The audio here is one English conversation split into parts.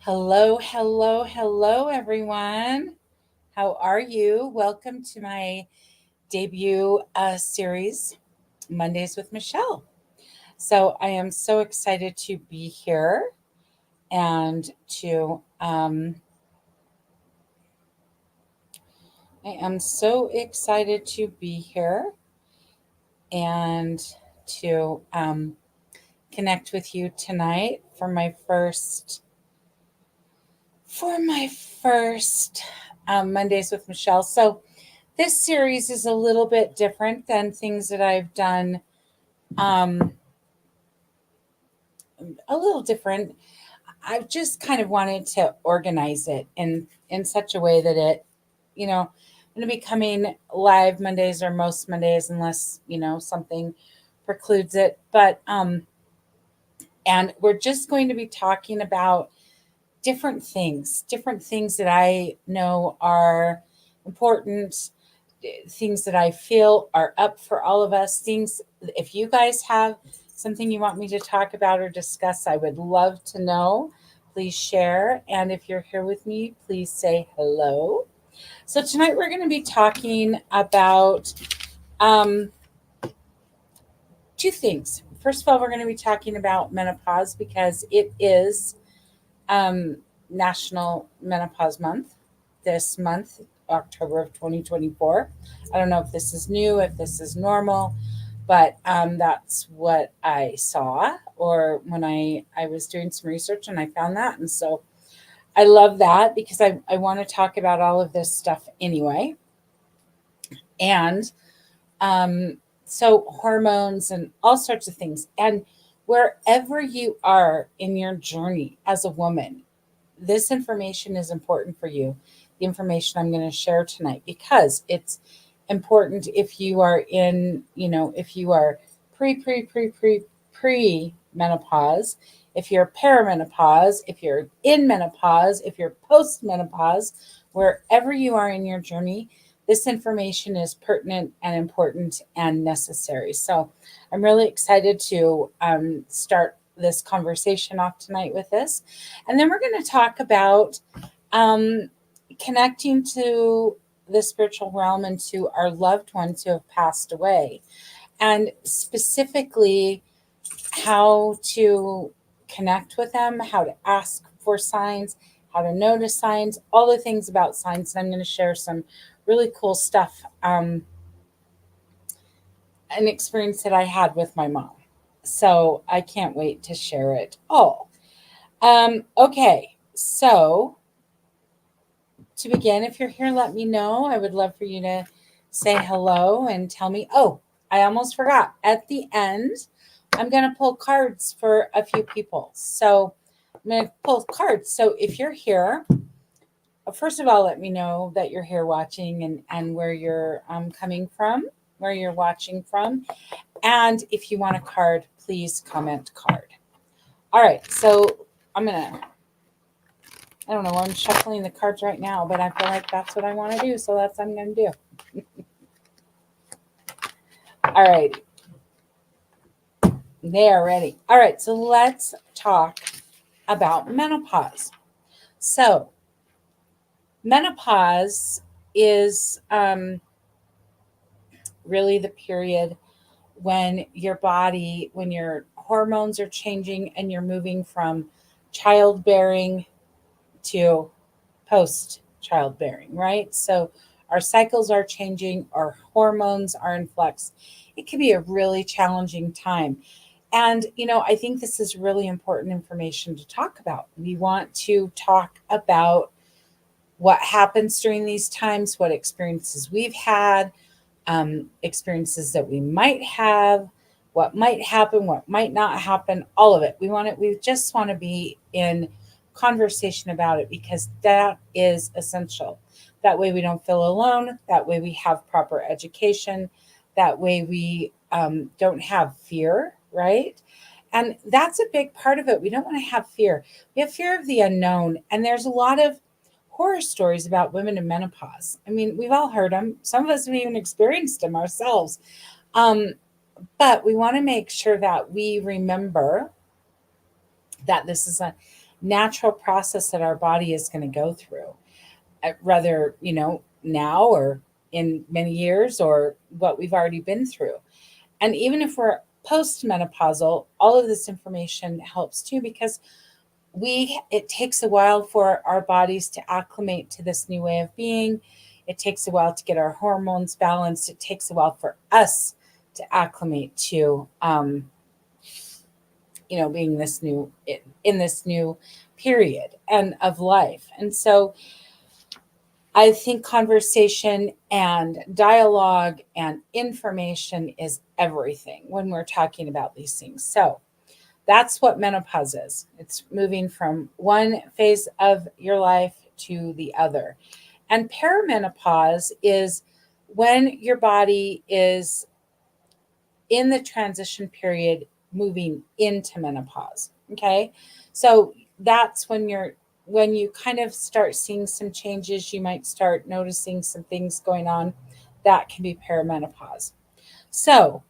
Hello, hello, hello, everyone. How are you? Welcome to my debut series, Mondays with Michelle. So, I am so excited to be here and to, I am so excited to be here and to connect with you tonight for my first Mondays with Michelle. So, this series is a little bit different than things that I've done. Um, a little different. I've just kind of wanted to organize it in such a way that I'm going to be coming live Mondays or most Mondays unless something precludes it. But and we're just going to be talking about different things that I know are important, things that I feel are up for all of us. Things, if you guys have something you want me to talk about or discuss, I would love to know. Please share. And if you're here with me, please say hello. So, tonight we're going to be talking about um, two things. First of all, we're going to be talking about menopause because it is um, National Menopause Month this month, October of 2024. I don't know if this is new, if this is normal, but that's what I saw or when I was doing some research and I found that. And so I love that because I want to talk about all of this stuff anyway. And um, so hormones and all sorts of things. And wherever you are in your journey as a woman, this information is important for you. The information I'm going to share tonight because it's important if you are if you are pre menopause, if you're perimenopause, if you're in menopause, if you're post menopause, wherever you are in your journey, this information is pertinent and important and necessary. So I'm really excited to start this conversation off tonight with this. And then we're going to talk about um, connecting to the spiritual realm and to our loved ones who have passed away, and specifically how to connect with them, how to ask for signs, how to notice signs, all the things about signs. And I'm going to share some really cool stuff, an experience that I had with my mom. So I can't wait to share it all. Okay, so to begin, if you're here, let me know. I would love for you to say hello and tell me. Oh, I almost forgot. At the end, I'm going to pull cards for a few people. So I'm going to pull cards. So if you're here, first of all, let me know that you're here watching and where you're coming from, where you're watching from. And if you want a card, please comment card. All right. So I'm going to I don't know. I'm shuffling the cards right now, but I feel like that's what I want to do. So that's what I'm going to do. All right. They are ready. All right. So let's talk about menopause. So, menopause is really the period when your hormones are changing and you're moving from childbearing to post childbearing, right? So our cycles are changing, our hormones are in flux. It can be a really challenging time. And, I think this is really important information to talk about. We want to talk about what happens during these times, what experiences we've had, experiences that we might have, what might happen, what might not happen, all of it. We just want to be in conversation about it because that is essential. That way we don't feel alone. That way we have proper education. That way we don't have fear, right? And that's a big part of it. We don't want to have fear. We have fear of the unknown. And there's a lot of horror stories about women in menopause. I mean, we've all heard them. Some of us have even experienced them ourselves. Um, but we want to make sure that we remember that this is natural process that our body is going to go through, whether, now or in many years or what we've already been through. And even if we're postmenopausal, all of this information helps too, because it takes a while for our bodies to acclimate to this new way of being. It takes a while to get our hormones balanced. It takes a while for us to acclimate to being this new in this new period and of life. And so I think conversation and dialogue and information is everything when we're talking about these things. So that's what menopause is. It's moving from one phase of your life to the other. And perimenopause is when your body is in the transition period moving into menopause. Okay. So that's when you kind of start seeing some changes. You might start noticing some things going on. That can be perimenopause. So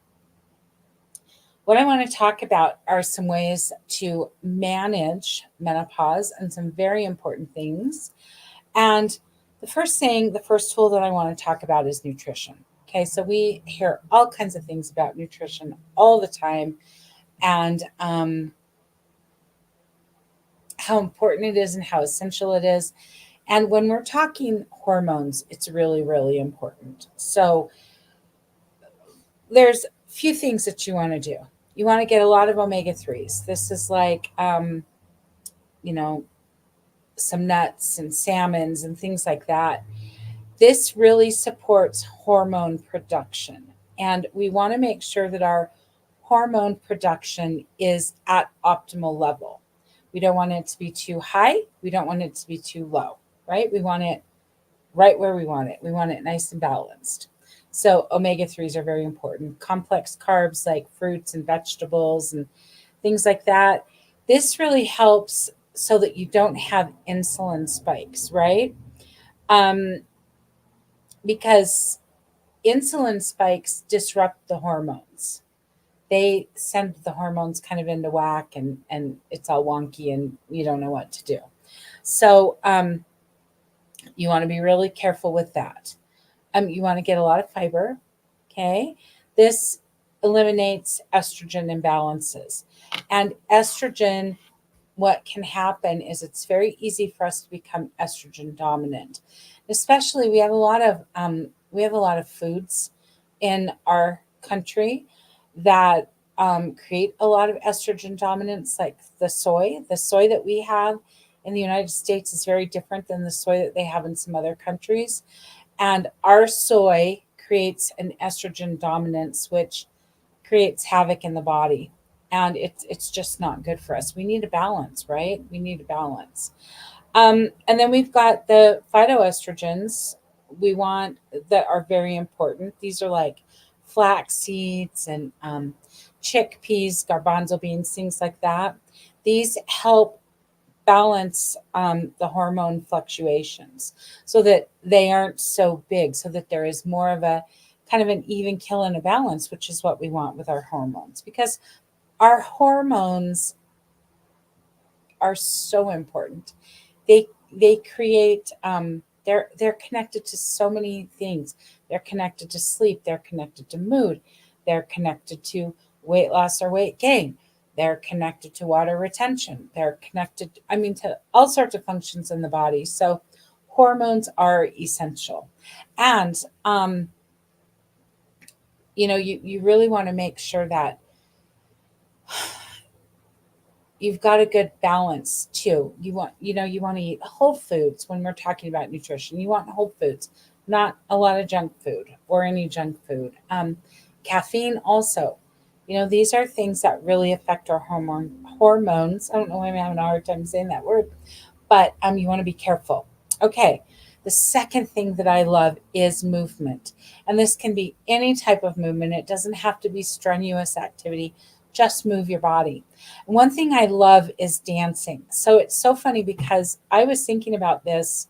what I want to talk about are some ways to manage menopause and some very important things. And the first tool that I want to talk about is nutrition. Okay, so we hear all kinds of things about nutrition all the time, and how important it is and how essential it is. And when we're talking hormones, it's really, really important. So there's a few things that you want to do. You want to get a lot of omega-3s. This is like, you know, some nuts and salmons and things like that. This really supports hormone production. And we want to make sure that our hormone production is at optimal level. We don't want it to be too high. We don't want it to be too low, right? We want it right where we want it. We want it nice and balanced. So omega-3s are very important. Complex carbs like fruits and vegetables and things like that. This really helps so that you don't have insulin spikes, right? Um, because insulin spikes disrupt the hormones. They send the hormones kind of into whack, and it's all wonky and you don't know what to do. So you want to be really careful with that. You want to get a lot of fiber. Okay. This eliminates estrogen imbalances. And estrogen, what can happen is it's very easy for us to become estrogen dominant. Especially we have a lot of foods in our country that create a lot of estrogen dominance, like the soy. The soy that we have in the United States is very different than the soy that they have in some other countries. And our soy creates an estrogen dominance, which creates havoc in the body. And it's just not good for us. We need a balance, right? We need a balance. And then we've got the phytoestrogens we want that are very important. These are like flax seeds and chickpeas, garbanzo beans, things like that. These help balance the hormone fluctuations so that they aren't so big, so that there is more of a kind of an even kill and a balance, which is what we want with our hormones, because our hormones are so important. They create they're connected to so many things. They're connected to sleep, they're connected to mood, they're connected to weight loss or weight gain, they're connected to water retention, they're connected, I mean, to all sorts of functions in the body. So hormones are essential. And you really want to make sure that you've got a good balance too. You want to eat whole foods when we're talking about nutrition. You want whole foods, not a lot of junk food or any junk food. Caffeine also. These are things that really affect our hormones. I don't know why I'm having a hard time saying that word, but you want to be careful. Okay. The second thing that I love is movement. And this can be any type of movement. It doesn't have to be strenuous activity. Just move your body. And one thing I love is dancing. So it's so funny because I was thinking about this.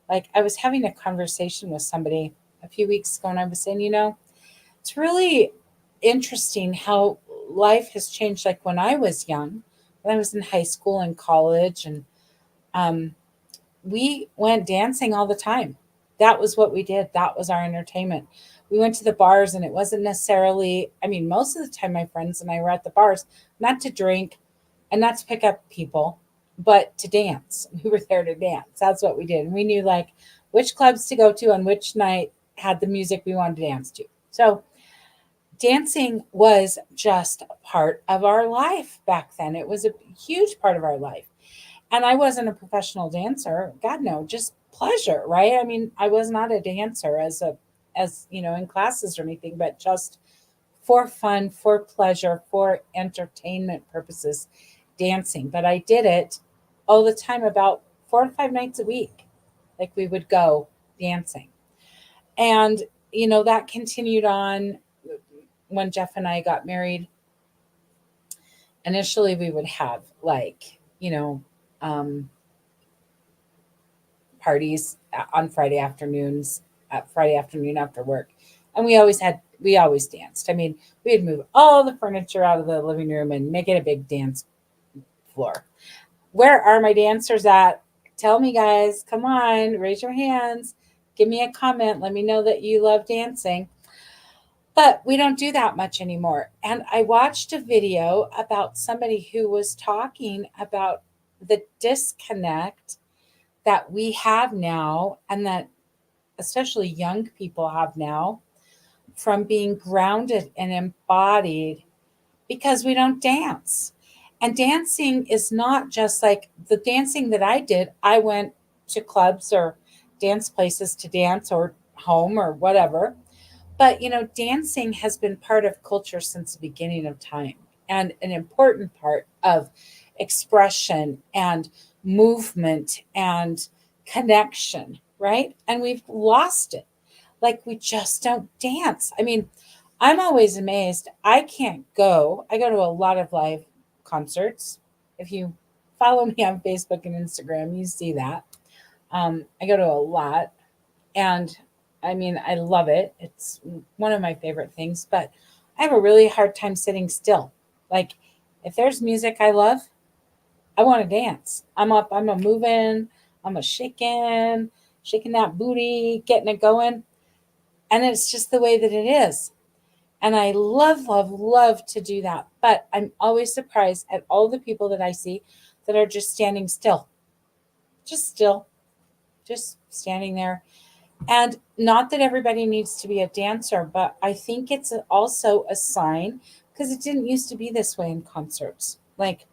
Like, I was having a conversation with somebody a few weeks ago, and I was saying, it's really interesting how life has changed. Like when I was young, when I was in high school and college, and um, we went dancing all the time. That was what we did. That was our entertainment. We went to the bars, and it wasn't necessarily, I mean, most of the time, my friends and I were at the bars, not to drink and not to pick up people, but to dance. We were there to dance. That's what we did. And we knew like which clubs to go to on which night had the music we wanted to dance to. So dancing was just a part of our life back then. It was a huge part of our life. And I wasn't a professional dancer. God no, just pleasure, right? I mean, I was not a dancer as in classes or anything, but just for fun, for pleasure, for entertainment purposes, dancing. But I did it all the time, about 4 to 5 nights a week. Like we would go dancing. And that continued on when Jeff and I got married. Initially we would have like, you know, um, parties on Friday afternoons, Friday afternoon after work. And we always danced. I mean, we'd move all the furniture out of the living room and make it a big dance floor. Where are my dancers at? Tell me, guys. Come on, raise your hands. Give me a comment. Let me know that you love dancing. But we don't do that much anymore. And I watched a video about somebody who was talking about the disconnect that we have now, and that especially young people have now, from being grounded and embodied because we don't dance. And dancing is not just like the dancing that I did. I went to clubs or dance places to dance, or home or whatever. But dancing has been part of culture since the beginning of time, and an important part of expression and movement and connection, right? And we've lost it. Like we just don't dance. I mean, I'm always amazed. I can't go. I go to a lot of live concerts. If you follow me on Facebook and Instagram, you see that. I go to a lot, and I mean, I love it. It's one of my favorite things, but I have a really hard time sitting still. Like, if there's music I love, I want to dance. I'm up, I'm a moving, I'm a shaking that booty, getting it going. And it's just the way that it is. And I love, love, love to do that. But I'm always surprised at all the people that I see that are just standing still, just standing there. And not that everybody needs to be a dancer, but I think it's also a sign, because it didn't used to be this way in concerts. Like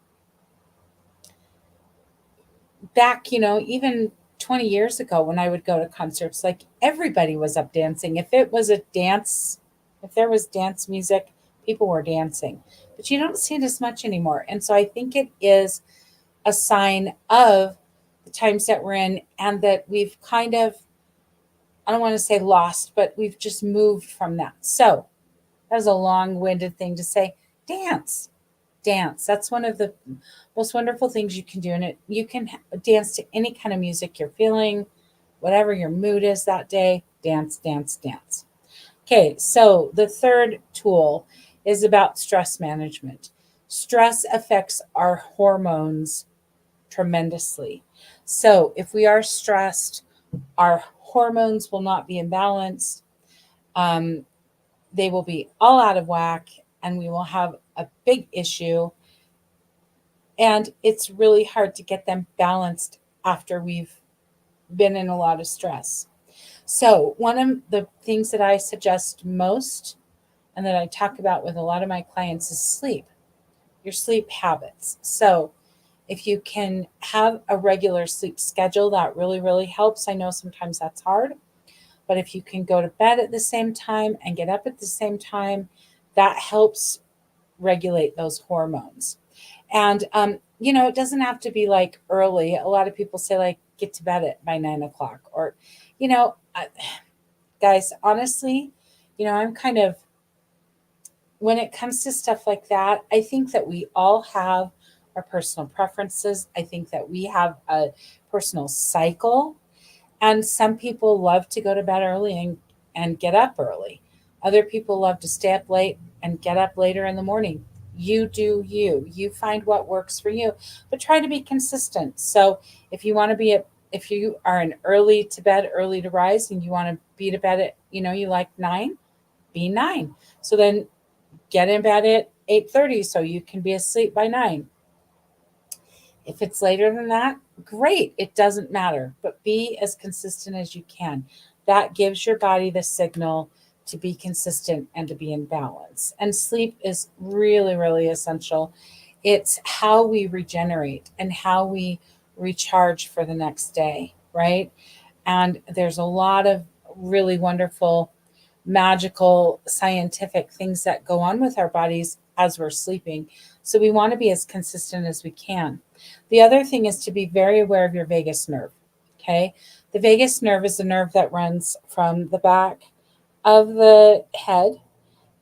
back, even 20 years ago when I would go to concerts, like everybody was up dancing. If it was a dance, if there was dance music, people were dancing. But you don't see it as much anymore. And so I think it is a sign of the times that we're in, and that we've kind of, I don't want to say lost, but we've just moved from that. So that was a long winded thing to say. Dance, dance. That's one of the most wonderful things you can do. And you can dance to any kind of music you're feeling, whatever your mood is that day. Dance, dance, dance. Okay, so the third tool is about stress management. Stress affects our hormones tremendously. So if we are stressed, our hormones will not be in balance. Um, they will be all out of whack, and we will have a big issue. And it's really hard to get them balanced after we've been in a lot of stress. So, one of the things that I suggest most, and that I talk about with a lot of my clients, is sleep, your sleep habits. So, if you can have a regular sleep schedule, that really, really helps. I know sometimes that's hard, but if you can go to bed at the same time and get up at the same time, that helps regulate those hormones. And it doesn't have to be like early. A lot of people say like get to bed at by 9 o'clock, or, guys, honestly, I'm kind of, when it comes to stuff like that, I think that we all have our personal preferences. I think that we have a personal cycle. And some people love to go to bed early and get up early. Other people love to stay up late and get up later in the morning. You do you. You find what works for you, but try to be consistent. So if you want to be if you are an early to bed, early to rise, and you want to be to bed at, you like 9, be 9. So then get in bed at 8:30 so you can be asleep by 9. If it's later than that, great. It doesn't matter, but be as consistent as you can. That gives your body the signal to be consistent and to be in balance. And sleep is really, really essential. It's how we regenerate and how we recharge for the next day, right? And there's a lot of really wonderful, magical, scientific things that go on with our bodies as we're sleeping. So we want to be as consistent as we can. The other thing is to be very aware of your vagus nerve. Okay. The vagus nerve is the nerve that runs from the back of the head,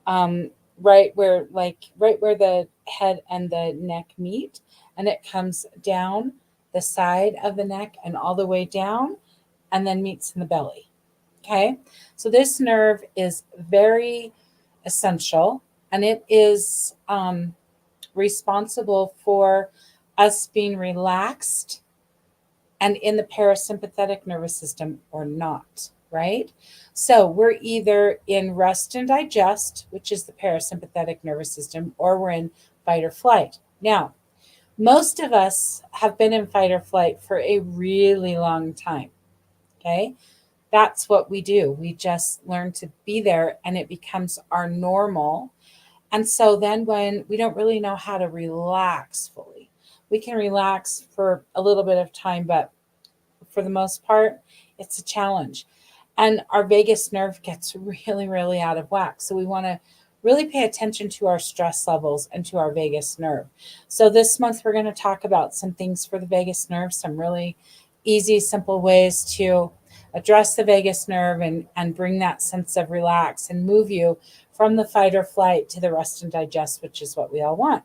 right where the head and the neck meet, and it comes down the side of the neck and all the way down, and then meets in the belly. Okay. So this nerve is very essential, and it is responsible for us being relaxed and in the parasympathetic nervous system or not, right? So we're either in rest and digest, which is the parasympathetic nervous system, or we're in fight or flight. Now, most of us have been in fight or flight for a really long time, okay? That's what we do. We just learn to be there and it becomes our normal. And so then when we don't really know how to relax fully, we can relax for a little bit of time, but for the most part, it's a challenge. And our vagus nerve gets really, really out of whack. So we want to really pay attention to our stress levels and to our vagus nerve. So this month, we're going to talk about some things for the vagus nerve, some really easy, simple ways to address the vagus nerve and bring that sense of relax and move you from the fight or flight to the rest and digest, which is what we all want.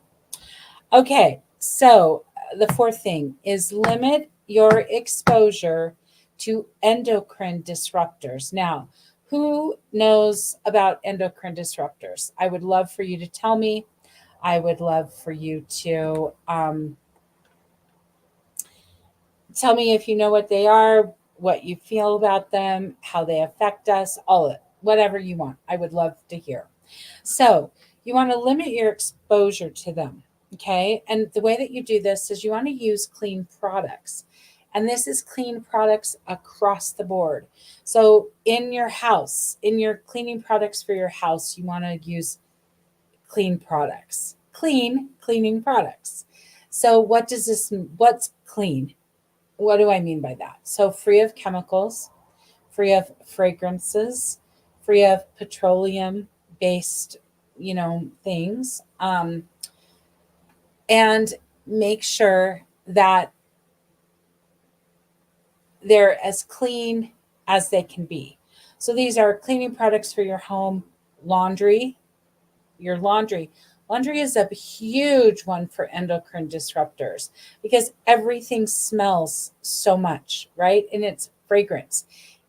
Okay, so the fourth thing is limit your exposure to endocrine disruptors. Now, who knows about endocrine disruptors? I would love for you to tell me. I would love for you to tell me if you know what they are, what you feel about them, how they affect us, all of it, whatever you want. I would love to hear. So, you want to limit your exposure to them. Okay. And the way that you do this is you want to use clean products. And this is clean products across the board. So, in your house, in your cleaning products for your house, you want to use clean products, clean cleaning products. So, what does this mean? What's clean? What do I mean by that? So, free of chemicals, free of fragrances, free of petroleum based, things. And make sure that they're as clean as they can be. So these are cleaning products for your home, laundry, your laundry. Laundry is a huge one for endocrine disruptors because everything smells so much, right? And it's fragrance.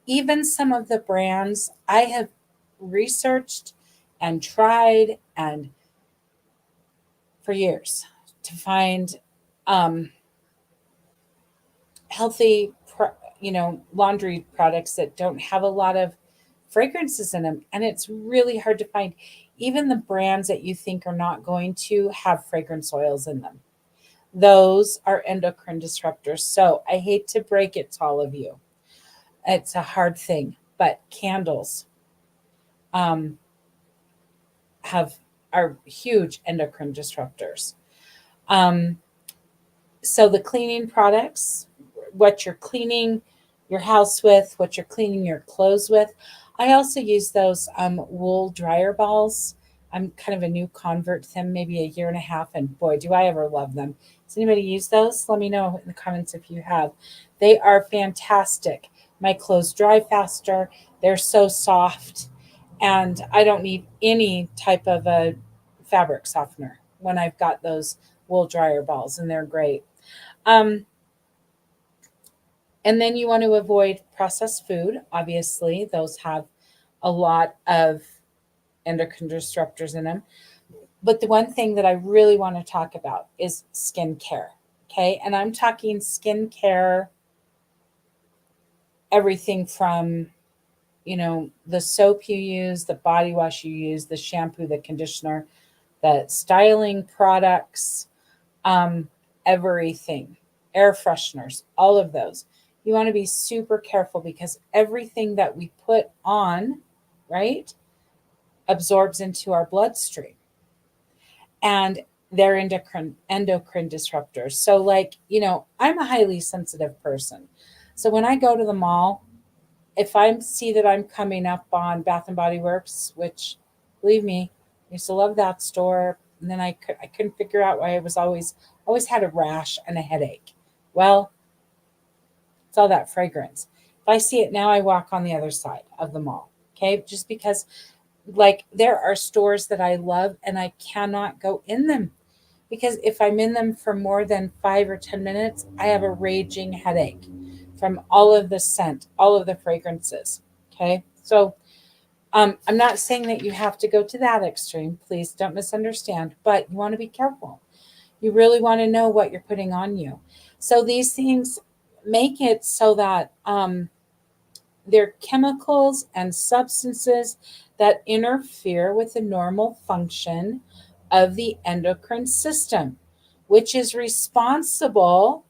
Even some of the brands I have researched and tried and for years to find healthy, laundry products that don't have a lot of fragrances in them. And it's really hard to find. Even the brands that you think are not going to have fragrance oils in them, those are endocrine disruptors. So I hate to break it to all of you. It's a hard thing, but candles um, have are huge endocrine disruptors. Um, so the cleaning products, what you're cleaning your house with, what you're cleaning your clothes with. I also use those wool dryer balls. I'm kind of a new convert to them, maybe a year and a half, and boy, do I ever love them. Does anybody use those? Let me know in the comments if you have. They are fantastic. My clothes dry faster. They're so soft, and I don't need any type of a fabric softener when I've got those wool dryer balls, and they're great. Um, and then you want to avoid processed food. Obviously, those have a lot of endocrine disruptors in them. But the one thing that I really want to talk about is skincare. Okay. And I'm talking skincare, everything from, the soap you use, the body wash you use, the shampoo, the conditioner, the styling products, um, everything, air fresheners, all of those. You want to be super careful because everything that we put on, right, absorbs into our bloodstream. And they're endocrine disruptors. So, like, I'm a highly sensitive person. So when I go to the mall, if I see that I'm coming up on Bath and Body Works, which, believe me, I used to love that store, and then I couldn't figure out why I was always had a rash and a headache. Well, it's all that fragrance. If I see it now, I walk on the other side of the mall. Okay, just because, like, there are stores that I love and I cannot go in them because if I'm in them for more than 5 or 10 minutes, I have a raging headache from all of the scent, all of the fragrances. Okay. So I'm not saying that you have to go to that extreme. Please don't misunderstand, but you want to be careful. You really want to know what you're putting on you. So these things make it so that they're chemicals and substances that interfere with the normal function of the endocrine system, which is responsible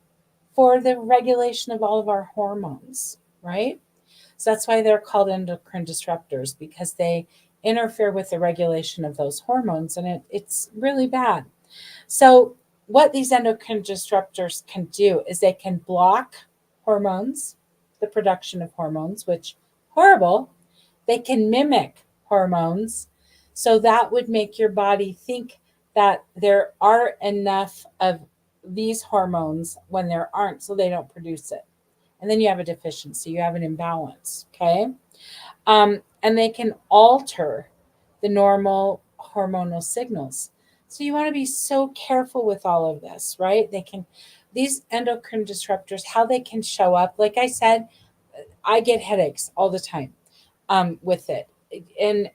for the regulation of all of our hormones, right? So that's why they're called endocrine disruptors because they interfere with the regulation of those hormones, and it's really bad. So, what these endocrine disruptors can do is they can block hormones, the production of hormones, which horrible. They can mimic hormones. So that would make your body think that there are enough of these hormones when there aren't, so they don't produce it. And then you have a deficiency, you have an imbalance. Okay. And they can alter the normal hormonal signals. So you want to be so careful with all of this, right? These endocrine disruptors, how they can show up. Like I said, I get headaches all the time with it, and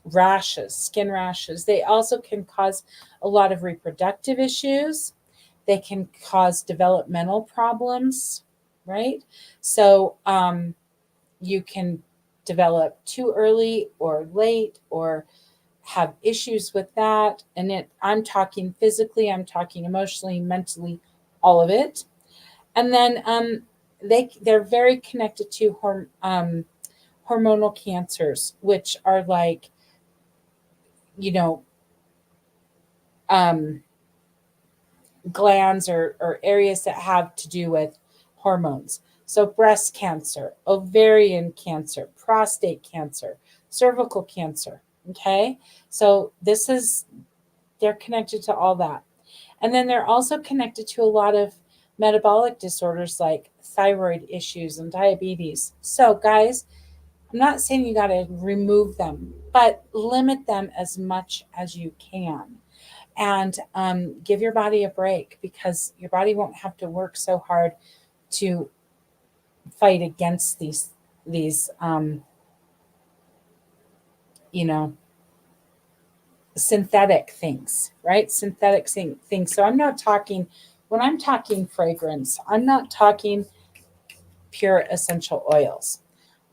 rashes, skin rashes. They also can cause a lot of reproductive issues. They can cause developmental problems, right? So you can develop too early or late or have issues with that. And I'm talking physically, I'm talking emotionally, mentally, all of it. And then they're very connected to hormonal cancers, which are like, you know, um, glands or areas that have to do with hormones. So, breast cancer, ovarian cancer, prostate cancer, cervical cancer. Okay. So, they're connected to all that. And then they're also connected to a lot of metabolic disorders like thyroid issues and diabetes. So, guys, I'm not saying you got to remove them, but limit them as much as you can. And give your body a break because your body won't have to work so hard to fight against these you know synthetic things, right? Synthetic things. So I'm not talking, when I'm talking fragrance, I'm not talking pure essential oils.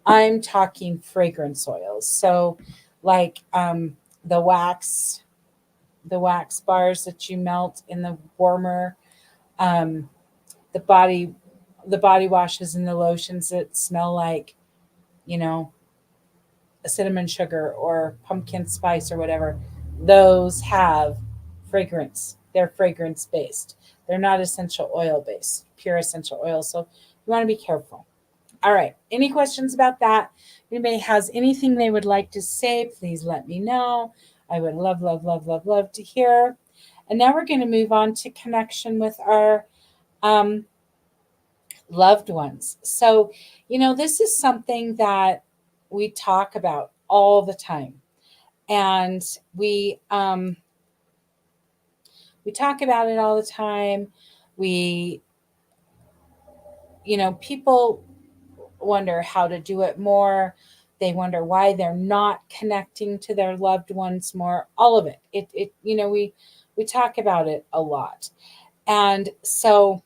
I'm talking fragrance oils. So like the wax, the wax bars that you melt in the warmer, um, the body the body washes and the lotions that smell like, you know, a cinnamon sugar or pumpkin spice or whatever, those have fragrance. They're fragrance based. They're not essential oil based, pure essential oil. So you want to be careful. All right. Any questions about that? If anybody has anything they would like to say, please let me know. I would love, love, love, love, love to hear. And now we're going to move on to connection with our um, loved ones. So, this is something that we talk about all the time. And we talk about it all the time. We, people wonder how to do it more. They wonder why they're not connecting to their loved ones more. All of it. We talk about it a lot. And so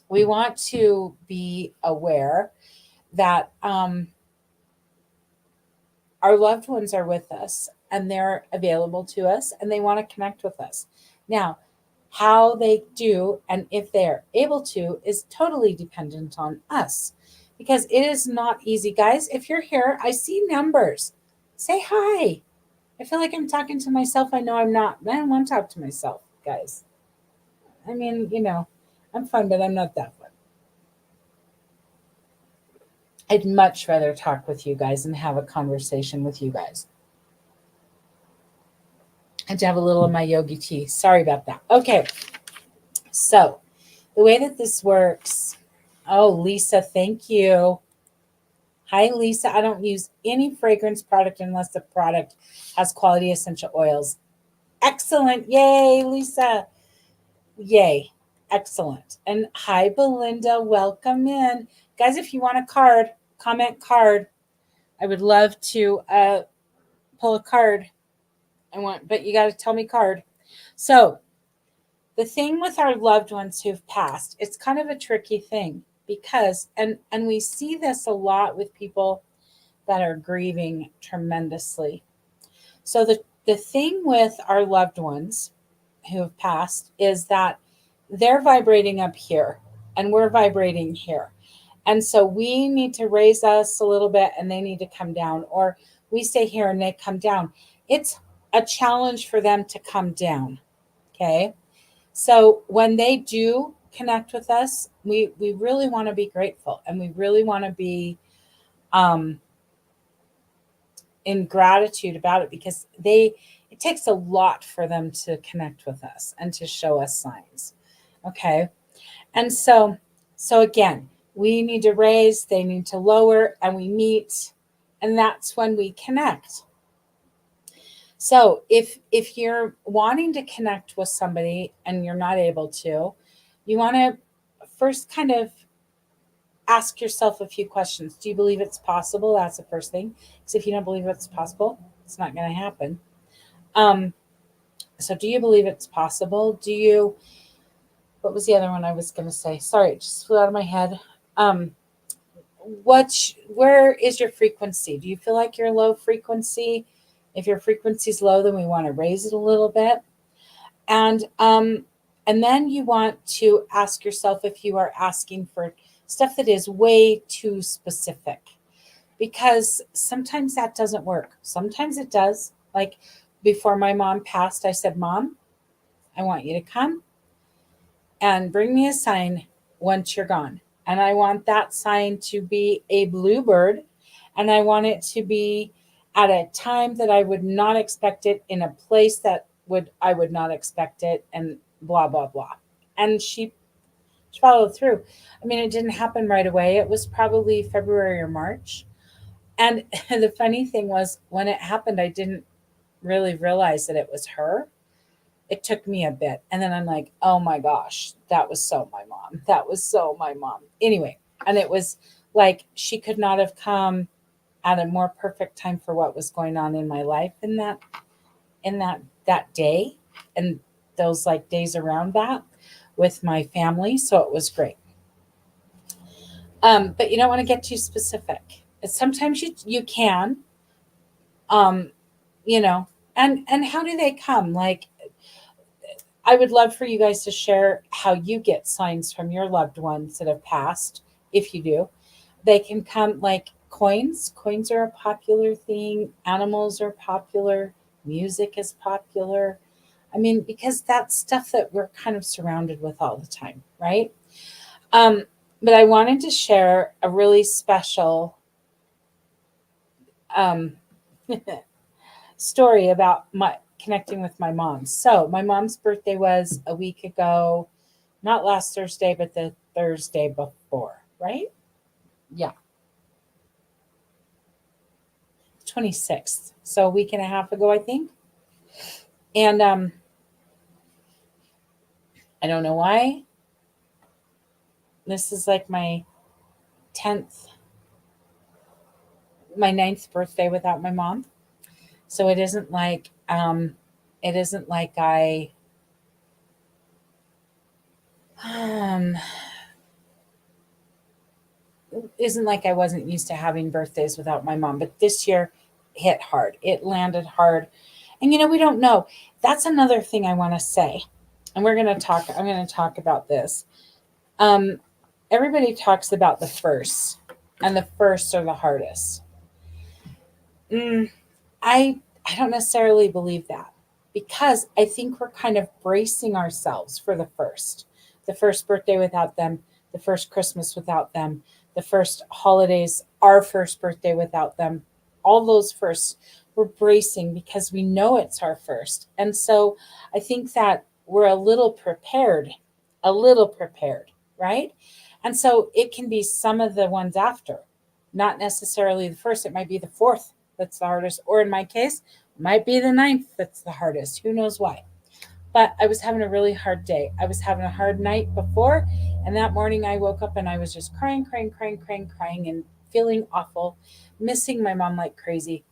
we want to be aware that our loved ones are with us and they're available to us and they want to connect with us. Now, how they do and if they're able to is totally dependent on us because it is not easy. Guys, if you're here, I see numbers. Say hi. I feel like I'm talking to myself. I know I'm not. I don't want to talk to myself, guys. I mean, I'm fun, but I'm not that fun. I'd much rather talk with you guys and have a conversation with you guys. And to have a little of my yogi tea. Sorry about that. Okay. So the way that this works, oh, Lisa, thank you. Hi, Lisa. I don't use any fragrance product unless the product has quality essential oils. Excellent. Yay, Lisa. Yay. Excellent. And hi, Belinda. Welcome in. Guys, if you want a card, comment card. I would love to pull a card. But you got to tell me card. So the thing with our loved ones who've passed, it's kind of a tricky thing because, and we see this a lot with people that are grieving tremendously. So the thing with our loved ones who have passed is that they're vibrating up here and we're vibrating here. And so we need to raise us a little bit and they need to come down, or we stay here and they come down. It's a challenge for them to come down. Okay. So when they do connect with us, we really want to be grateful and we really want to be in gratitude about it because it takes a lot for them to connect with us and to show us signs. Okay. And so again, we need to raise, they need to lower, and we meet, and that's when we connect. So if you're wanting to connect with somebody and you're not able to, you want to first kind of ask yourself a few questions. Do you believe it's possible? That's the first thing. Because if you don't believe it's possible, it's not going to happen. So do you believe it's possible? What was the other one I was going to say? Sorry, it just flew out of my head. Where is your frequency? Do you feel like you're low frequency? If your frequency is low, then we want to raise it a little bit. And then you want to ask yourself if you are asking for stuff that is way too specific, because sometimes that doesn't work. Sometimes it does. Like before my mom passed, I said, Mom, I want you to come and bring me a sign once you're gone. And I want that sign to be a bluebird. And I want it to be at a time that I would not expect it, in a place that I would not expect it, and blah, blah, blah. And she followed through. I mean, it didn't happen right away. It was probably February or March. And the funny thing was, when it happened, I didn't really realize that it was her. It took me a bit. And then I'm like, oh my gosh, that was so my mom. That was so my mom. Anyway, and it was like she could not have come at a more perfect time for what was going on in my life in that day and those like days around that with my family. So it was great. But you don't want to get too specific. Sometimes you can, um, and how do they come? Like, I would love for you guys to share how you get signs from your loved ones that have passed, if you do. They can come like coins. Coins are a popular thing. Animals are popular. Music is popular. I mean, because that's stuff that we're kind of surrounded with all the time, right? But I wanted to share a really special um, story about my connecting with my mom. So my mom's birthday was a week ago, not last Thursday, but the Thursday before, right? Yeah, 26th. So a week and a half ago, I think. And I don't know why. This is like my 10th my ninth birthday without my mom. So it isn't like um, I wasn't used to having birthdays without my mom, but this year hit hard. It landed hard. And we don't know. That's another thing I want to say. And I'm going to talk about this. Um, Everybody talks about the first, and the first are the hardest. Mm, I I don't necessarily believe that, because I think we're kind of bracing ourselves for the first birthday without them, the first Christmas without them, the first holidays, our first birthday without them, all those firsts. We're bracing because we know it's our first. And so I think that we're a little prepared, right? And so it can be some of the ones after, not necessarily the first. It might be the fourth that's the hardest, or in my case, it might be the ninth that's the hardest. Who knows why? But I was having a really hard day. I was having a hard night before, and that morning I woke up and I was just crying, crying, crying, crying, crying, and feeling awful, missing my mom like crazy.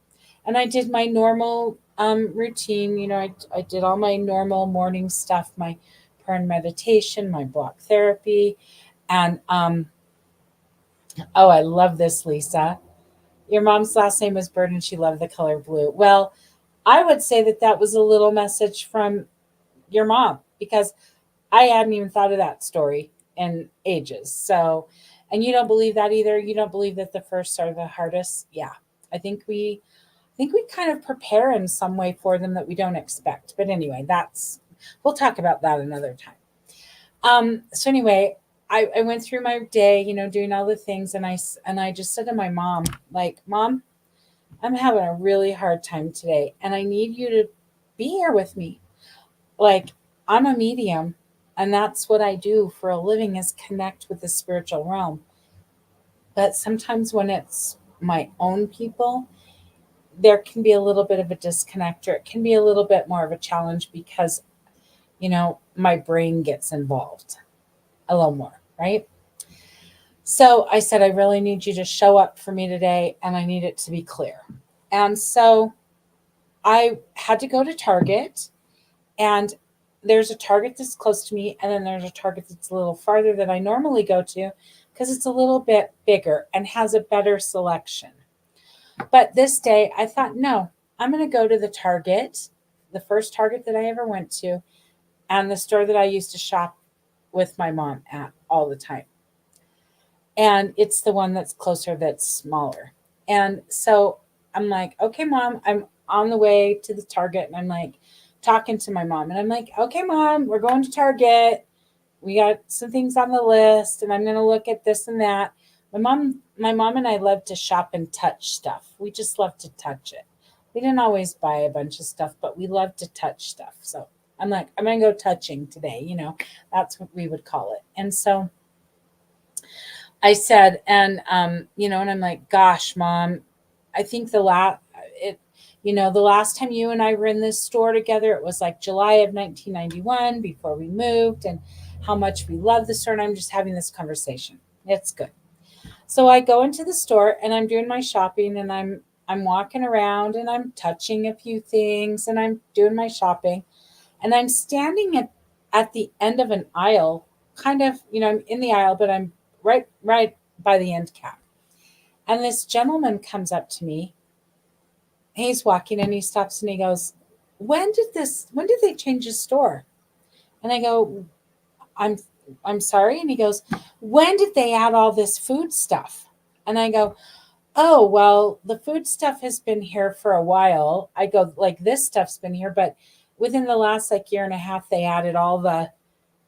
And I did my normal routine. I did all my normal morning stuff, my prayer and meditation, my block therapy, and oh, I love this, Lisa. Your mom's last name was Bird and she loved the color blue. Well, I would say that that was a little message from your mom, because I hadn't even thought of that story in ages. So, and you don't believe that either. You don't believe that the first are the hardest. Yeah. I think we kind of prepare in some way for them that we don't expect. But anyway, we'll talk about that another time. So anyway, I went through my day, doing all the things, and I just said to my mom, like, Mom, I'm having a really hard time today, and I need you to be here with me. Like, I'm a medium, and that's what I do for a living, is connect with the spiritual realm. But sometimes when it's my own people, there can be a little bit of a disconnect, or it can be a little bit more of a challenge, because my brain gets involved a little more, right? So I said, I really need you to show up for me today, and I need it to be clear. And so I had to go to Target, and there's a Target that's close to me, and then there's a Target that's a little farther that I normally go to, because it's a little bit bigger and has a better selection. But this day I thought, no, I'm going to go to the Target, the first Target that I ever went to, and the store that I used to shop with my mom at all the time. And it's the one that's closer, that's smaller. And so I'm like, okay, Mom, I'm on the way to the Target, and I'm like talking to my mom, and I'm like, okay, Mom, we're going to Target. We got some things on the list, and I'm going to look at this and that. My mom and I love to shop and touch stuff. We just love to touch it. We didn't always buy a bunch of stuff, but we love to touch stuff. So I'm like, I'm going to go touching today. That's what we would call it. And so I said, and I'm like, gosh, Mom, I think it, the last time you and I were in this store together, it was like July of 1991, before we moved, and how much we love the store. And I'm just having this conversation. It's good. So I go into the store, and I'm doing my shopping, and I'm walking around, and I'm touching a few things, and I'm doing my shopping, and I'm standing at the end of an aisle, kind of, I'm in the aisle, but I'm right by the end cap. And this gentleman comes up to me. He's walking, and he stops, and he goes, when did they change the store? And I go, I'm I'm sorry. And he goes, when did they add all this food stuff? And I go, oh, well, the food stuff has been here for a while. I go, like, this stuff's been here, but within the last like year and a half, they added all the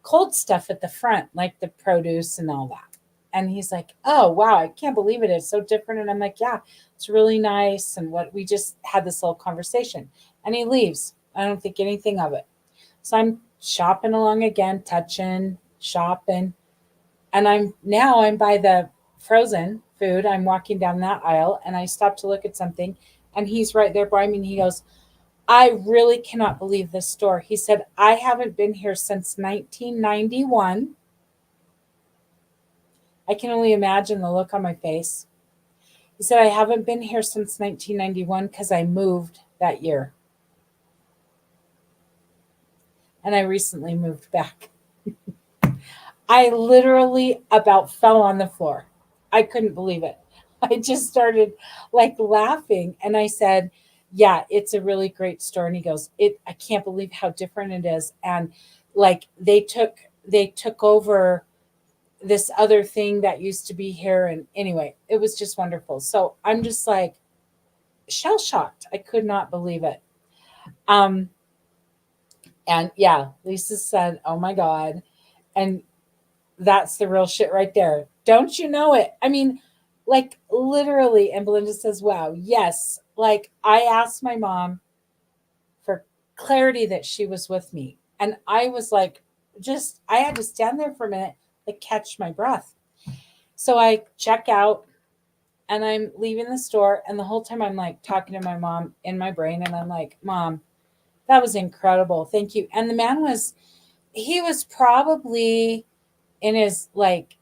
cold stuff at the front, like the produce and all that. And he's like, oh, wow, I can't believe it. It's so different. And I'm like, yeah, it's really nice. And what we just had this little conversation. And he leaves. I don't think anything of it. So I'm shopping along again, touching, shopping. And I'm by the frozen food. I'm walking down that aisle, and I stop to look at something, and he's right there by me, and he goes, I really cannot believe this store. He said, I haven't been here since 1991. I can only imagine the look on my face. He said, I haven't been here since 1991 because I moved that year. And I recently moved back. I literally about fell on the floor. I couldn't believe it. I just started like laughing and I said, yeah, it's a really great story. And he goes, I can't believe how different it is. And like they took over this other thing that used to be here. And anyway, it was just wonderful. So I'm just like shell shocked. I could not believe it. Um, and yeah, Lisa said, oh my God. And that's the real shit right there. Don't you know it? I mean, like literally. And Belinda says, wow, yes. Like I asked my mom for clarity that she was with me. And I was like, I had to stand there for a minute, like catch my breath. So I check out and I'm leaving the store. And the whole time I'm like talking to my mom in my brain. And I'm like, Mom, that was incredible. Thank you. And the man he was probably in his like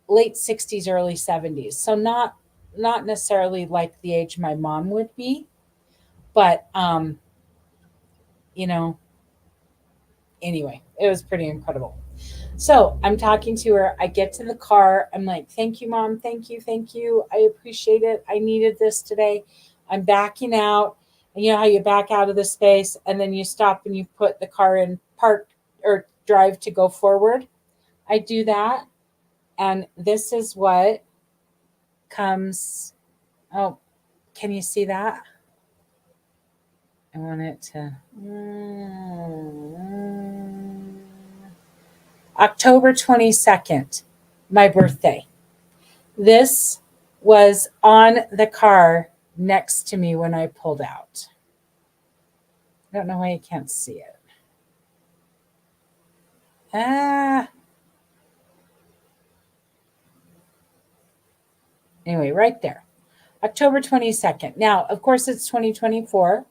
late 60s, early 70s. So not necessarily like the age my mom would be, but you know, anyway, it was pretty incredible. So I'm talking to her. I get to the car. I'm like, thank you, Mom. Thank you. Thank you. I appreciate it. I needed this today. I'm backing out. And you know how you back out of the space and then you stop and you put the car in park or drive to go forward? I do that. And this is what comes. Oh, can you see that? I want it to. October 22nd, my birthday. This was on the car next to me when I pulled out. I don't know why you can't see it. Anyway, right there. October 22nd. Now, of course, it's 2024,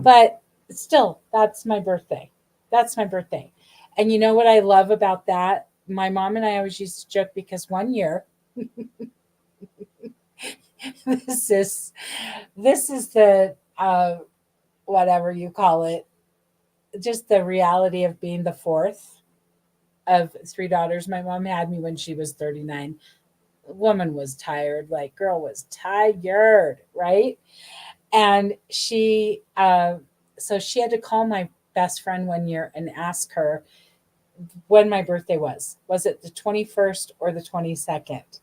but still, that's my birthday. That's my birthday. And you know what I love about that? My mom and I always used to joke because one year, this is the whatever you call it, just the reality of being the fourth of three daughters. My mom had me when she was 39. Woman was tired, like girl was tired, right? And so she had to call my best friend one year and ask her when my birthday was. Was it the 21st or the 22nd?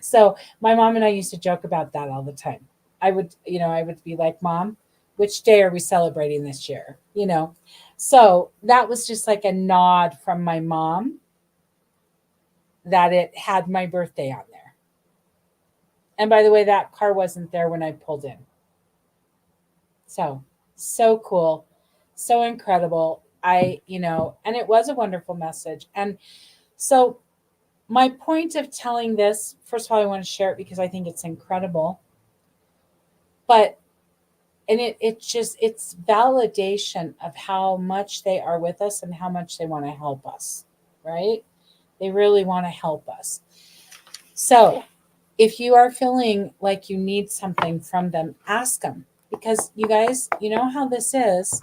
So my mom and I used to joke about that all the time. I would be like, Mom, which day are we celebrating this year? So that was just like a nod from my mom that it had my birthday on there. And by the way, that car wasn't there when I pulled in. So cool, so incredible. And it was a wonderful message. And so my point of telling this, first of all, I want to share it because I think it's incredible. But it's validation of how much they are with us and how much they want to help us, right? They really want to help us. So if you are feeling like you need something from them, ask them, because you guys, you know how this is.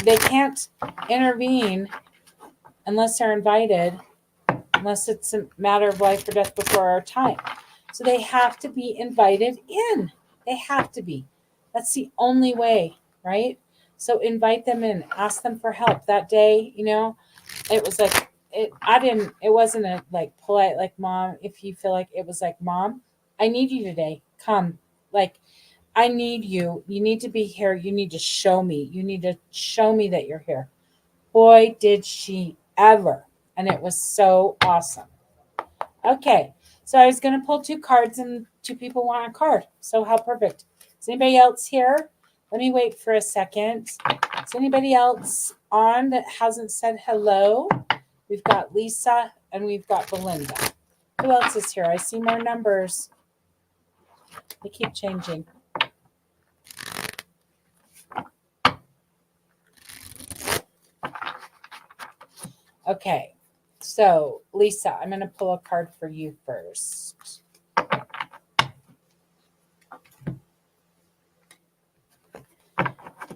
They can't intervene unless they're invited, unless it's a matter of life or death before our time. So they have to be invited in. They have to be. That's the only way, right? So invite them in, ask them for help. That day, it was like it wasn't a like polite like, Mom, if you feel like, it was like, Mom, I need you today. Come. Like, I need you. You need to be here. You need to show me. You need to show me that you're here. Boy, did she ever. And it was so awesome. Okay. So I was going to pull two cards and two people want a card. So how perfect. Is anybody else here? Let me wait for a second. Is anybody else on that hasn't said hello? We've got Lisa and we've got Belinda. Who else is here? I see more numbers. They keep changing. Okay. So, Lisa, I'm going to pull a card for you first.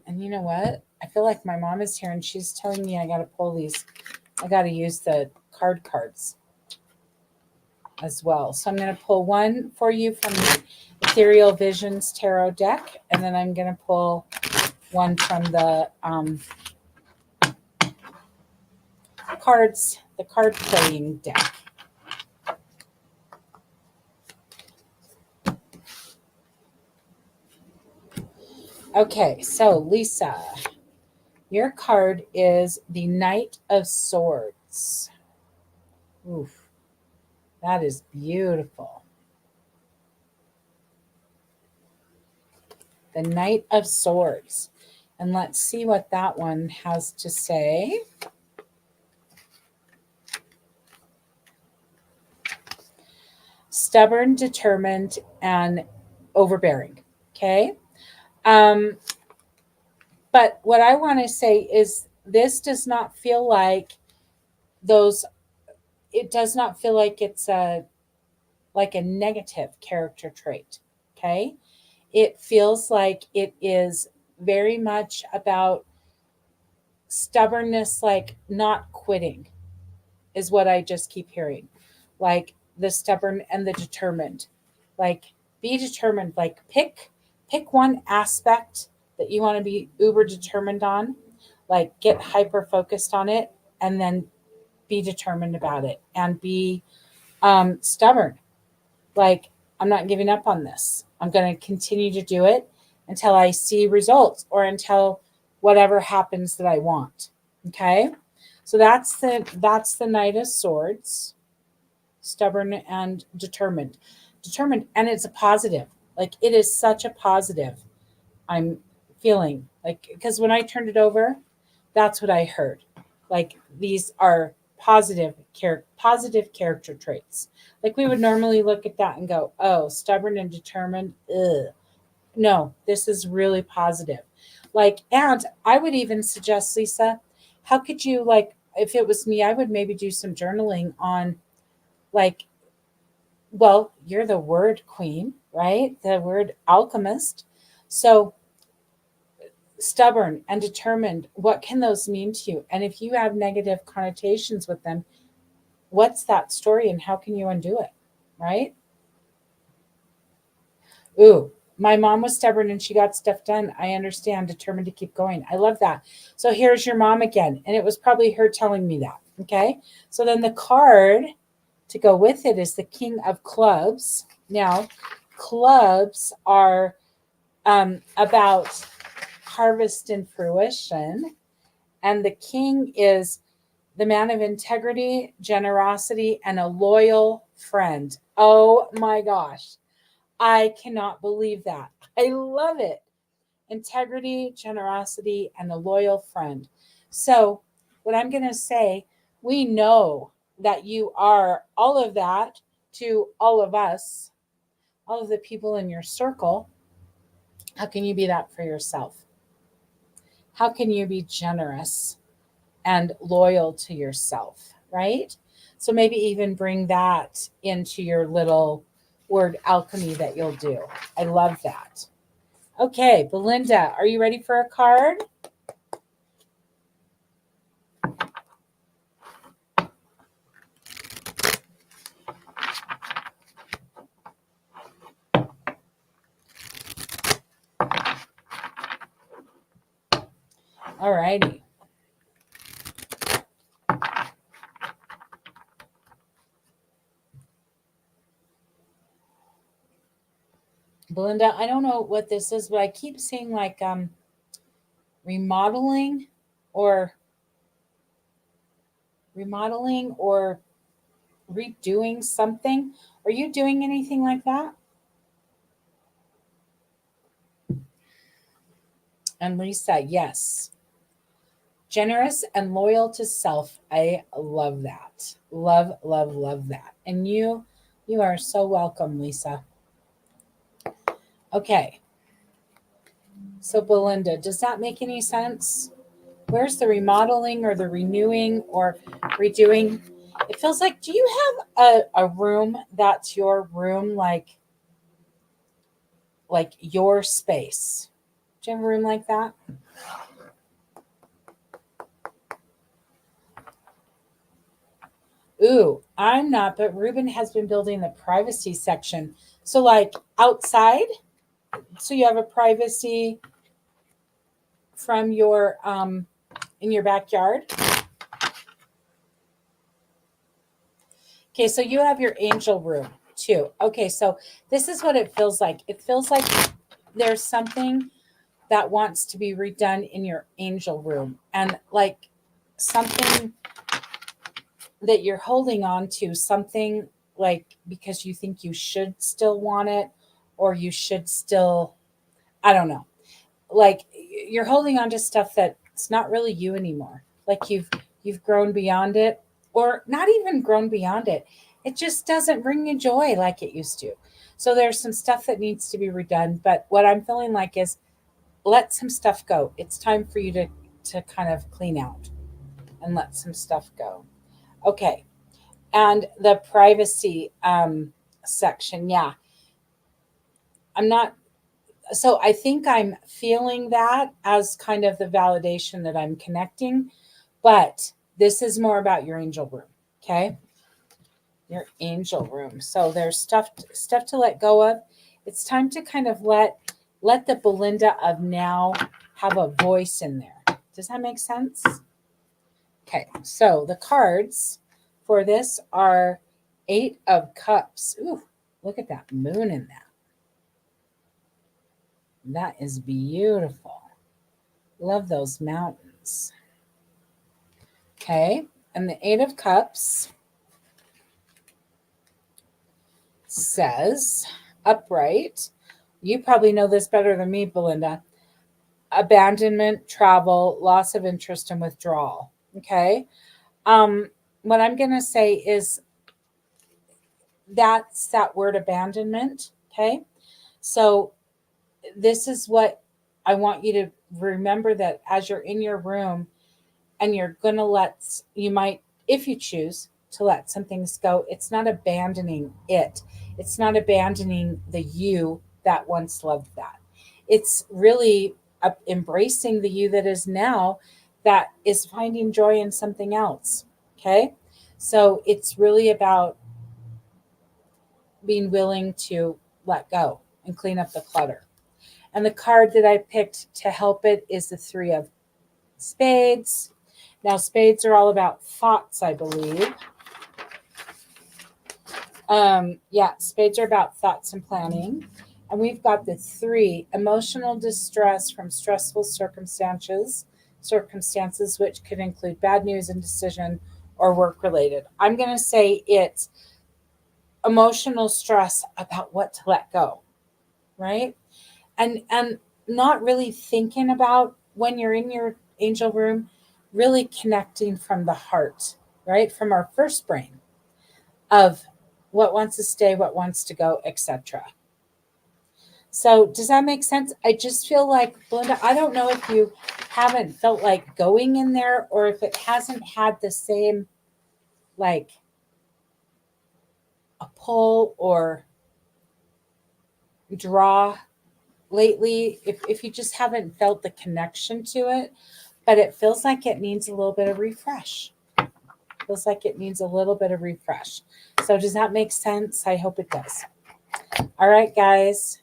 And you know what? I feel like my mom is here and she's telling me I got to pull these. I got to use the cards as well. So I'm going to pull one for you from the Ethereal Visions Tarot deck. And then I'm going to pull one from the card playing deck. Okay, so Lisa, your card is the Knight of Swords. Oof, that is beautiful. The Knight of Swords. And let's see what that one has to say. Stubborn, determined, and overbearing. Okay. But what I want to say is this does not feel like it does not feel like it's like a negative character trait. Okay. It feels like it is very much about stubbornness, like not quitting, is what I just keep hearing. Like the stubborn and the determined. Like be determined. Like pick one aspect that you want to be uber determined on. Like get hyper focused on it and then be determined about it and be stubborn. Like I'm not giving up on this. I'm going to continue to do it until I see results or until whatever happens that I want. Okay? So that's the Knight of Swords, stubborn and determined. Determined, and it's a positive. Like it is such a positive. I'm feeling like because when I turned it over, that's what I heard. Like these are positive character traits. Like we would normally look at that and go, "Oh, stubborn and determined." Ugh. No, this is really positive. Like, and I would even suggest, Lisa, how could you like if it was me, I would maybe do some journaling on like, well, you're the word queen, right? The word alchemist. So stubborn and determined, what can those mean to you? And if you have negative connotations with them, what's that story and how can you undo it? Right? Ooh, my mom was stubborn and she got stuff done. I understand, determined to keep going. I love that. So here's your mom again. And it was probably her telling me that. Okay. So then the card to go with it is the King of Clubs. Now, clubs are about harvest and fruition. And the king is the man of integrity, generosity, and a loyal friend. Oh my gosh. I cannot believe that. I love it. Integrity, generosity, and a loyal friend. So, what I'm going to say, we know that you are all of that to all of us, all of the people in your circle. How can you be that for yourself? How can you be generous and loyal to yourself, right? So maybe even bring that into your little word alchemy that you'll do. I love that. Okay, Belinda, are you ready for a card? All righty. Belinda, I don't know what this is, but I keep seeing like remodeling or redoing something. Are you doing anything like that? And Lisa, yes. Generous and loyal to self. I love that. Love, love, love that. And you are so welcome, Lisa. Okay. So Belinda, does that make any sense? Where's the remodeling or the renewing or redoing? It feels like, do you have a room that's your room, like your space? Do you have a room like that? Ooh, I'm not, but Ruben has been building the privacy section. So like outside, so you have a privacy from your in your backyard. Okay, so you have your angel room too. Okay, so this is what it feels like. It feels like there's something that wants to be redone in your angel room, and like something that you're holding on to, something like because you think you should still want it, or you should still, I don't know, like you're holding on to stuff that's not really you anymore. Like you've grown beyond it, or not even grown beyond it. It just doesn't bring you joy like it used to. So there's some stuff that needs to be redone, but what I'm feeling like is let some stuff go. It's time for you to kind of clean out and let some stuff go. Okay. And the privacy section, yeah. I'm not, so I think I'm feeling that as kind of the validation that I'm connecting, but this is more about your angel room. Okay. Your angel room. So there's stuff to let go of. It's time to kind of let the Belinda of now have a voice in there. Does that make sense? Okay, so the cards for this are 8 of Cups. Ooh, look at that moon in that. That is beautiful. Love those mountains. Okay, and the 8 of Cups says upright. You probably know this better than me, Belinda. Abandonment, travel, loss of interest, and withdrawal. Okay. Um, what I'm gonna say is that's that word abandonment. Okay. So this is what I want you to remember, that as you're in your room and you're going to you might, if you choose to let some things go, it's not abandoning it. It's not abandoning the you that once loved that. It's really embracing the you that is now, that is finding joy in something else. Okay. So it's really about being willing to let go and clean up the clutter. And the card that I picked to help it is the 3 of Spades. Now, spades are all about thoughts, I believe. Yeah, spades are about thoughts and planning. And we've got the 3, emotional distress from stressful circumstances which could include bad news, indecision, or work related. I'm going to say it's emotional stress about what to let go, right? And not really thinking about, when you're in your angel room, really connecting from the heart, right, from our first brain, of what wants to stay, what wants to go, etc. So does that make sense? I just feel like, Belinda, I don't know if you haven't felt like going in there, or if it hasn't had the same, like, a pull or draw lately, if you just haven't felt the connection to it, but it feels like it needs a little bit of refresh. Feels like it needs a little bit of refresh. So does that make sense? I hope it does. All right, guys.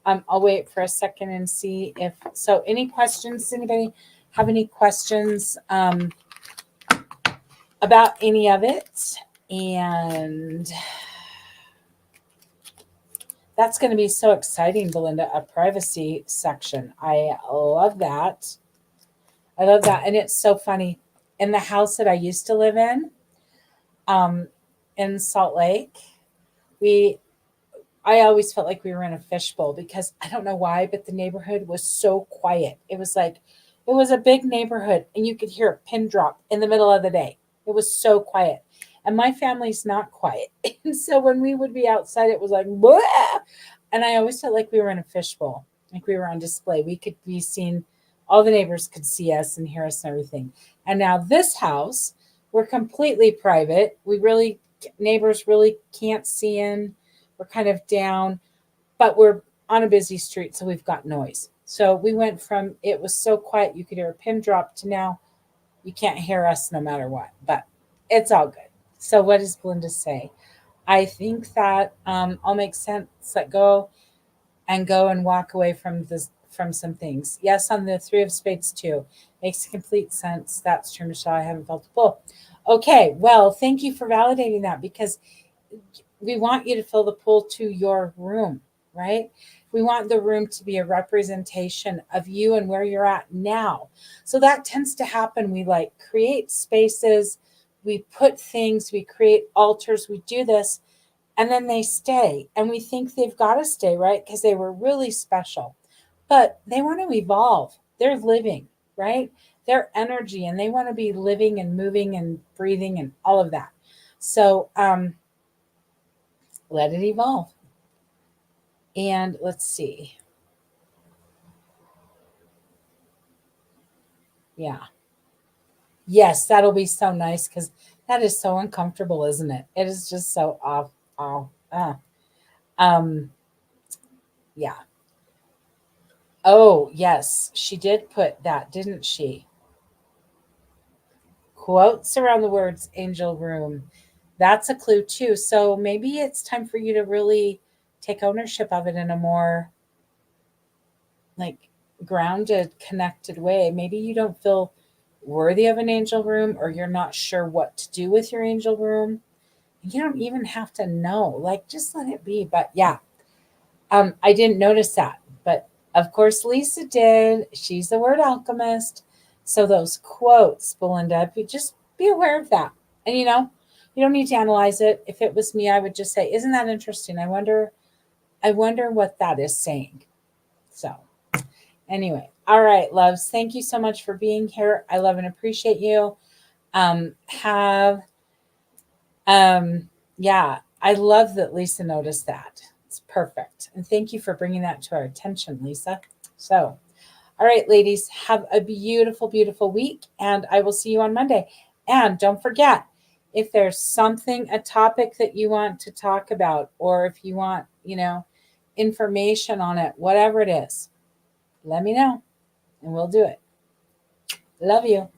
I'll wait for a second and see if so. Any questions? Anybody have any questions about any of it? And that's going to be so exciting, Belinda. A privacy section. I love that. I love that. And it's so funny. In the house that I used to live in Salt Lake, I always felt like we were in a fishbowl, because I don't know why, but the neighborhood was so quiet. It was like, it was a big neighborhood, and you could hear a pin drop in the middle of the day. It was so quiet. And my family's not quiet. And so when we would be outside, it was like, "Bleh!" And I always felt like we were in a fishbowl, like we were on display. We could be seen, all the neighbors could see us and hear us and everything. And now this house, We're completely private. Neighbors really can't see in. We're kind of down, but we're on a busy street, so we've got noise. So we went from it was so quiet you could hear a pin drop to now you can't hear us no matter what, but it's all good. So what does Belinda say? I think that all makes sense. Let go and walk away from some things. Yes, on the three of spades too. Makes complete sense. That's true, Michelle. I haven't felt the pull. Okay, well, thank you for validating that because we want you to feel the pull to your room, right? We want the room to be a representation of you and where you're at now. So that tends to happen. We like create spaces, we put things, we create altars, we do this, and then they stay. And we think they've got to stay, right? Because they were really special. But they want to evolve. They're living, right? Their energy, and they want to be living and moving and breathing and all of that. So let it evolve. And let's see. Yeah. Yes, that'll be so nice because that is so uncomfortable, isn't it? It is just so off. Oh, um, yeah. Oh, yes, she did put that, didn't she? Quotes around the words angel room. That's a clue too. So maybe it's time for you to really take ownership of it in a more like grounded, connected way. Maybe you don't feel worthy of an angel room or you're not sure what to do with your angel room. You don't even have to know. Like just let it be. But yeah, I didn't notice that. But of course Lisa did. She's the word alchemist. So those quotes, Belinda, just be aware of that. And you don't need to analyze it. If it was me, I would just say, isn't that interesting? I wonder what that is saying. So anyway, all right, loves. Thank you so much for being here. I love and appreciate you. Have yeah, I love that Lisa noticed that. It's perfect. And thank you for bringing that to our attention, Lisa. So, all right, ladies, have a beautiful, beautiful week. And I will see you on Monday. And don't forget, if there's something, a topic that you want to talk about, or if you want, information on it, whatever it is, let me know and we'll do it. Love you.